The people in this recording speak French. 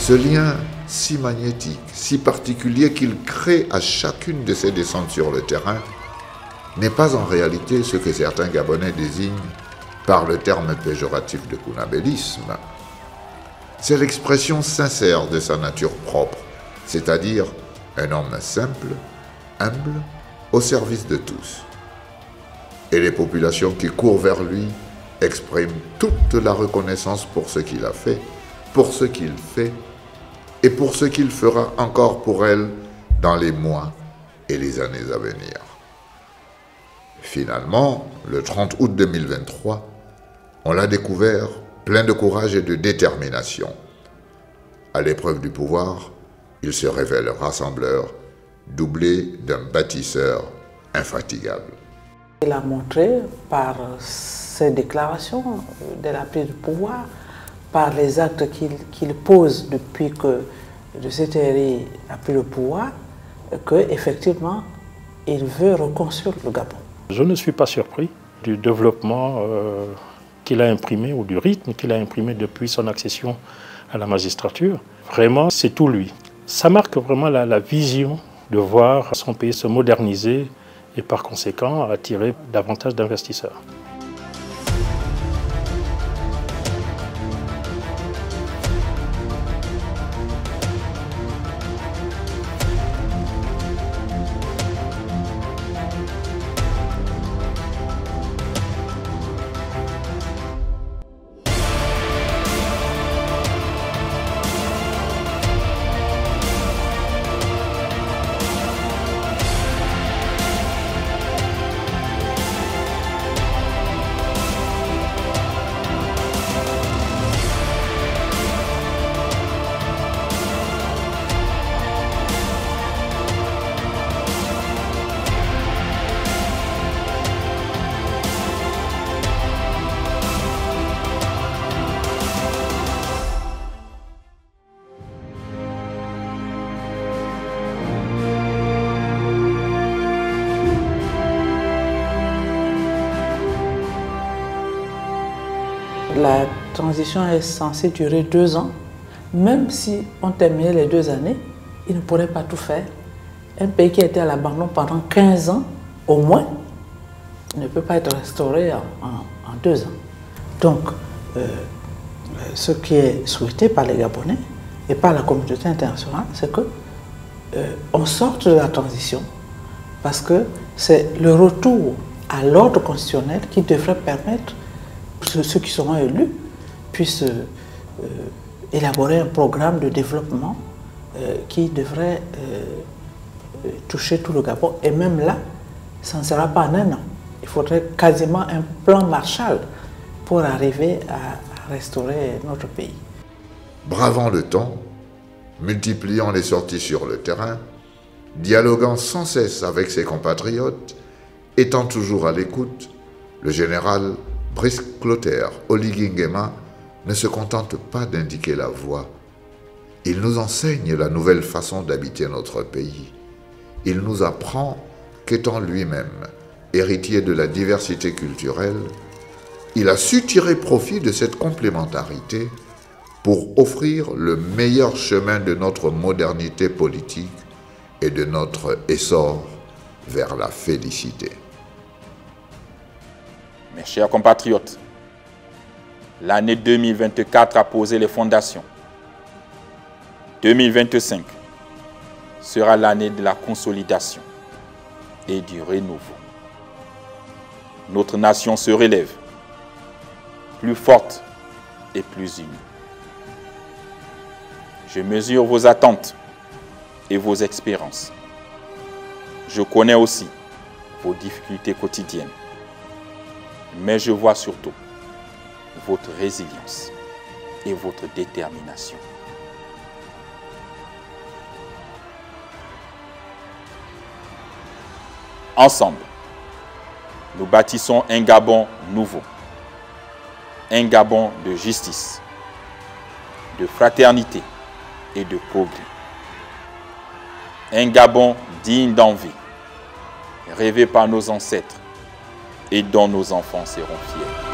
Ce lien si magnétique, si particulier qu'il crée à chacune de ses descentes sur le terrain n'est pas en réalité ce que certains Gabonais désignent par le terme péjoratif de kunabélisme. C'est l'expression sincère de sa nature propre, c'est-à-dire un homme simple, humble, au service de tous. Et les populations qui courent vers lui expriment toute la reconnaissance pour ce qu'il a fait, pour ce qu'il fait et pour ce qu'il fera encore pour elles dans les mois et les années à venir. Finalement, le 30 août 2023, on l'a découvert plein de courage et de détermination. À l'épreuve du pouvoir, il se révèle rassembleur, doublé d'un bâtisseur infatigable. Il a montré par ses déclarations de la prise du pouvoir, par les actes qu'il pose depuis que le CTRI a pris le pouvoir, qu'effectivement, il veut reconstruire le Gabon. Je ne suis pas surpris du développement qu'il a imprimé ou du rythme qu'il a imprimé depuis son accession à la magistrature. Vraiment, c'est tout lui. Ça marque vraiment la vision de voir son pays se moderniser et par conséquent attirer davantage d'investisseurs. La transition est censée durer 2 ans. Même si on terminait les 2 années, il ne pourrait pas tout faire. Un pays qui a été à l'abandon pendant 15 ans, au moins, ne peut pas être restauré en 2 ans. Donc, ce qui est souhaité par les Gabonais et par la communauté internationale, c'est qu'on sorte de la transition, parce que c'est le retour à l'ordre constitutionnel qui devrait permettre que ceux qui seront élus puissent élaborer un programme de développement qui devrait toucher tout le Gabon. Et même là, ça ne sera pas en 1 an. Il faudrait quasiment un plan Marshall pour arriver à restaurer notre pays. Bravant le temps, multipliant les sorties sur le terrain, dialoguant sans cesse avec ses compatriotes, étant toujours à l'écoute, le général Brice Clotaire Oligui Nguema ne se contente pas d'indiquer la voie. Il nous enseigne la nouvelle façon d'habiter notre pays. Il nous apprend qu'étant lui-même héritier de la diversité culturelle, il a su tirer profit de cette complémentarité pour offrir le meilleur chemin de notre modernité politique et de notre essor vers la félicité. Mes chers compatriotes, l'année 2024 a posé les fondations. 2025 sera l'année de la consolidation et du renouveau. Notre nation se relève, plus forte et plus unie. Je mesure vos attentes et vos expériences. Je connais aussi vos difficultés quotidiennes. Mais je vois surtout votre résilience et votre détermination. Ensemble, nous bâtissons un Gabon nouveau, un Gabon de justice, de fraternité et de progrès. Un Gabon digne d'envie, rêvé par nos ancêtres et dont nos enfants seront fiers.